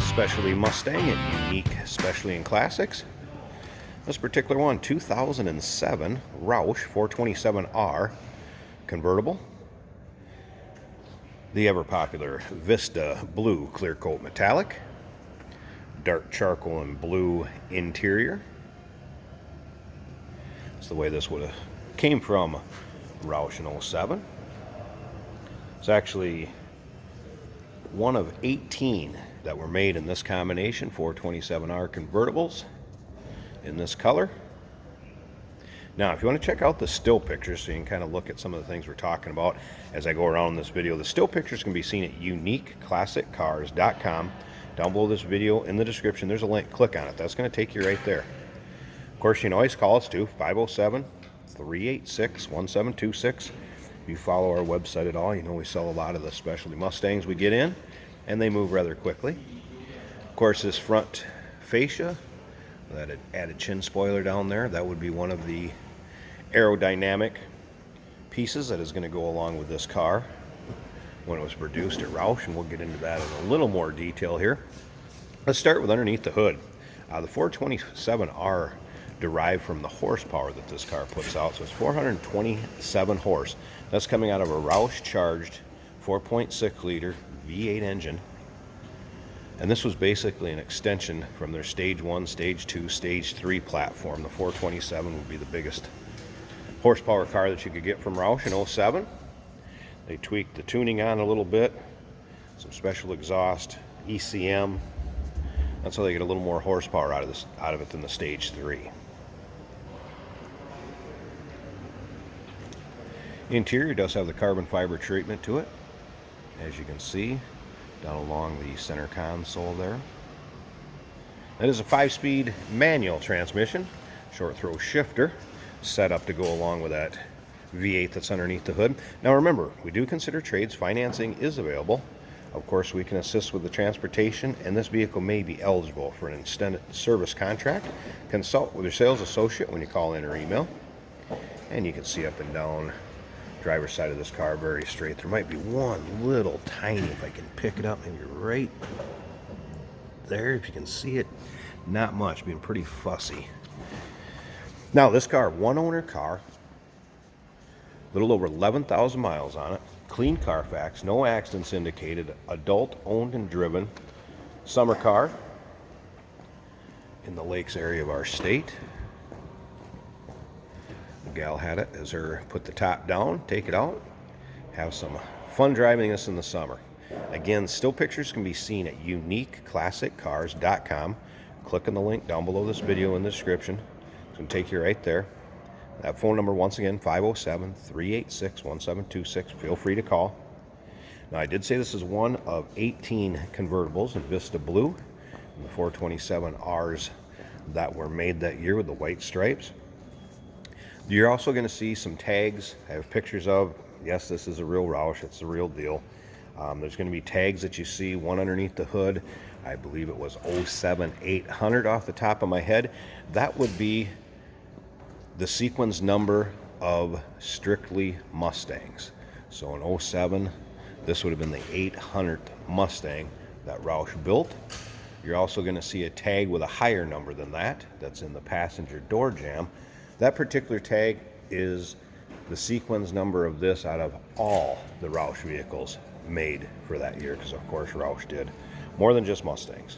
Specialty Mustang and unique Specialty and Classics. This particular one, 2007 Roush 427R convertible. The ever popular Vista Blue Clear Coat Metallic. Dark charcoal and blue interior. That's the way this would have came from Roush in 07. It's actually one of 18 that were made in this combination, 427R convertibles in this color. Now, if you want to check out the still pictures so you can kind of look at some of the things we're talking about as I go around this video, the still pictures can be seen at uniqueclassiccars.com. Down below this video in the description, there's a link. Click on it. That's going to take you right there. Of course, you can always call us too, 507-386-1726. If you follow our website at all, you know we sell a lot of the specialty Mustangs we get in, and they move rather quickly. Of course, this front fascia, that added chin spoiler down there, that would be one of the aerodynamic pieces that is going to go along with this car when it was produced at Roush, and we'll get into that in a little more detail here. Let's start with underneath the hood. The 427R derived from the horsepower that this car puts out, so it's 427 horse. That's coming out of a Roush charged 4.6 liter V8 engine, and this was basically an extension from their stage 1, stage 2, stage 3 platform. The 427 would be the biggest horsepower car that you could get from Roush in 07. They tweaked the tuning on a little bit, some special exhaust, ECM. That's how they get a little more horsepower out of it than the stage 3. The interior does have the carbon fiber treatment to it, as you can see down along the center console there. That is a 5-speed manual transmission, short throw shifter, set up to go along with that V8 that's underneath the hood. Now remember, we do consider trades. Financing is available. Of course, we can assist with the transportation, and this vehicle may be eligible for an extended service contract. Consult with your sales associate when you call in or email. And you can see up and down driver's side of this car very straight. There might be one little tiny, if I can pick it up, maybe right there, if you can see it. Not much, being pretty fussy. Now this car, one owner car, a little over 11,000 miles on it, clean Carfax, no accidents indicated, adult owned and driven, summer car in the lakes area of our state. The gal had it as her put the top down, take it out, have some fun driving this in the summer. Again, still pictures can be seen at uniqueclassiccars.com. Click on the link down below this video in the description. It's going to take you right there. That phone number, once again, 507-386-1726. Feel free to call. Now, I did say this is one of 18 convertibles in Vista Blue, and the 427Rs that were made that year with the white stripes. You're also going to see some tags I have pictures of. Yes, this is a real Roush. It's the real deal. There's going to be tags that you see, one underneath the hood. I believe it was 07800 off the top of my head. That would be the sequence number of strictly Mustangs. So in 07, this would have been the 800th Mustang that Roush built. You're also going to see a tag with a higher number than that. That's in the passenger door jamb. That particular tag is the sequence number of this out of all the Roush vehicles made for that year, because of course Roush did more than just Mustangs.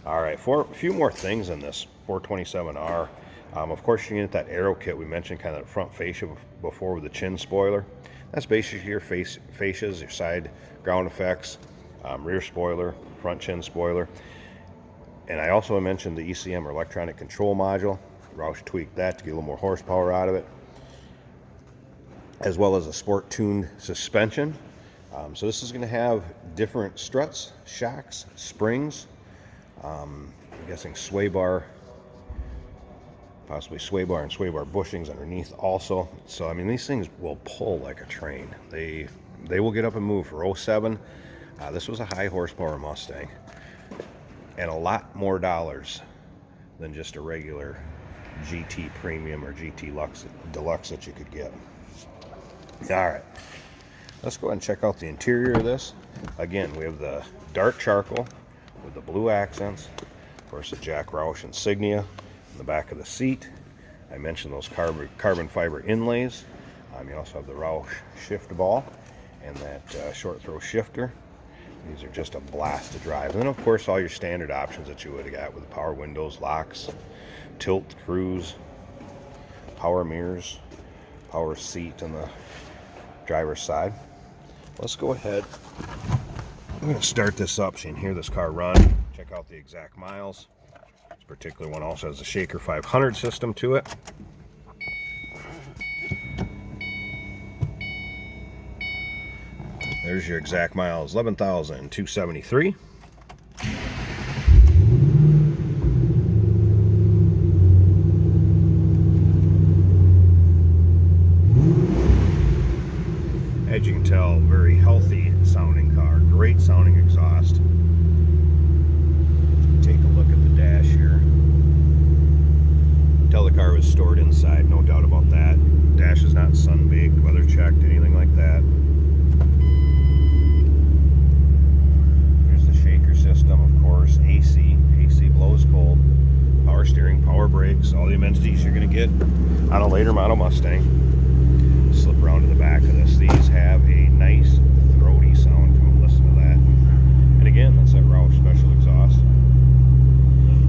All right, for a few more things in this 427R. Of course, you can get that aero kit we mentioned, kind of the front fascia before with the chin spoiler. That's basically your fascias, your side ground effects, rear spoiler, front chin spoiler. And I also mentioned the ECM, or electronic control module. Roush tweaked that to get a little more horsepower out of it, as well as a sport-tuned suspension. So this is going to have different struts, shocks, springs. I'm guessing sway bar, possibly sway bar and sway bar bushings underneath also. So I mean, these things will pull like a train. They will get up and move. For 07, this was a high horsepower Mustang, and a lot more dollars than just a regular GT Premium or GT Deluxe that you could get. All right, let's go ahead and check out the interior of this. Again, we have the dark charcoal with the blue accents. Of course, the Jack Roush insignia in the back of the seat. I mentioned those carbon fiber inlays. You also have the Roush shift ball and that short throw shifter. These are just a blast to drive. And then, of course, all your standard options that you would have got with the power windows, locks, tilt, cruise, power mirrors, power seat on the driver's side. Let's go ahead. I'm going to start this up so you can hear this car run. Check out the exact miles. This particular one also has a Shaker 500 system to it. There's your exact miles, 11,273. As you can tell, very healthy sounding car, great sounding exhaust. Take a look at the dash here. Tell the car was stored inside, no doubt about that. Dash is not sun-baked, weather checked, anything like that. Here's the shaker system, of course, AC blows cold, power steering, power brakes, all the amenities you're going to get on a later model Mustang. Slip around to the back of this. These have a nice throaty sound to them. Listen to that. And again, that's that Roush special exhaust.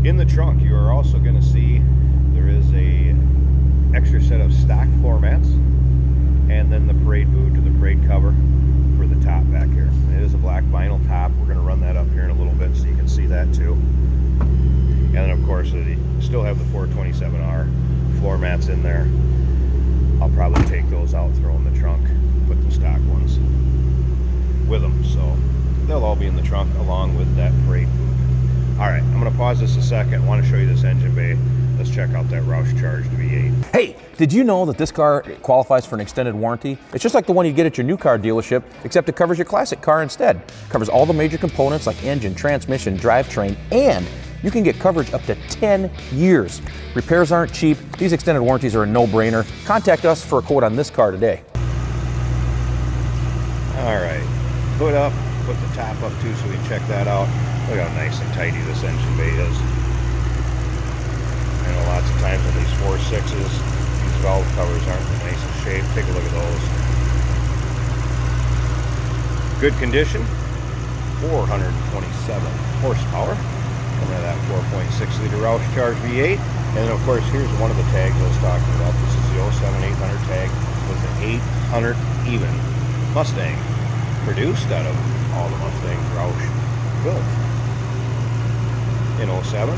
In the trunk, you are also going to see there is a extra set of stock floor mats, and then the parade boot or the parade cover for the top back here. And it is a black vinyl top. We're going to run that up here in a little bit so you can see that too. And then, of course, they still have the 427R floor mats in there. I'll probably take those out, throw in the trunk, put the stock ones with them. So they'll all be in the trunk along with that parade boot. All right, I'm going to pause this a second. I want to show you this engine bay. Let's check out that Roush Charged V8. Hey, did you know that this car qualifies for an extended warranty? It's just like the one you get at your new car dealership, except it covers your classic car instead. It covers all the major components like engine, transmission, drivetrain, and you can get coverage up to 10 years. Repairs aren't cheap. These extended warranties are a no-brainer. Contact us for a quote on this car today. All right, hood up, put the top up too so we can check that out. Look how nice and tidy this engine bay is. I know lots of times on these 4.6s, these valve covers aren't in nice shape. Take a look at those. Good condition, 427 horsepower. Coming out of that 4.6 liter Roush Charged V8. And then, of course, here's one of the tags I was talking about. This is the 07-800 tag with the 800 even Mustang, produced out of all the Mustangs Roush built in 07.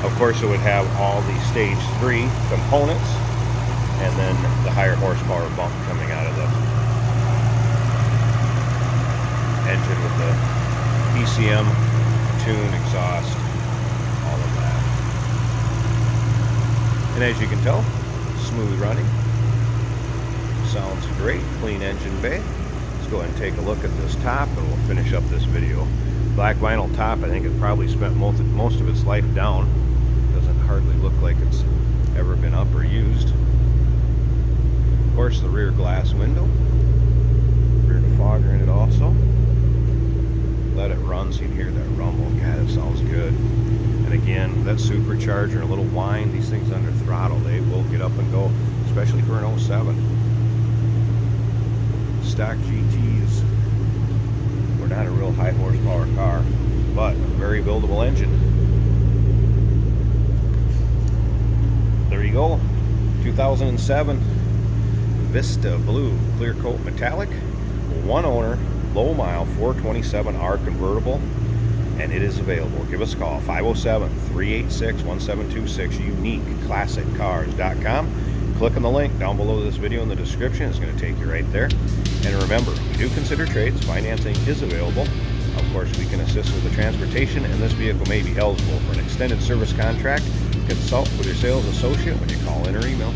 Of course, it would have all the stage 3 components and then the higher horsepower bump coming out of the engine with the PCM tune, exhaust, all of that. And as you can tell, smooth running. Sounds great. Clean engine bay. Let's go ahead and take a look at this top and we'll finish up this video. Black vinyl top, I think it probably spent most of its life down. Doesn't hardly look like it's ever been up or used. Of course, the rear glass window. Rear defogger in it also. Let it run so you can hear that rumble. God, it sounds good. And again, that supercharger and a little whine, these things under throttle, they will get up and go, especially for an 07. Stock GTs were not a real high horsepower car, but a very buildable engine. There you go, 2007 Vista Blue Clear Coat Metallic, one owner, low mile 427R convertible, and it is available. Give us a call, 507-386-1726, uniqueclassiccars.com. Click on the link down below this video in the description. It's going to take you right there. And remember, we do consider trades. Financing is available. Of course, we can assist with the transportation, and this vehicle may be eligible for an extended service contract. Consult with your sales associate when you call in or email.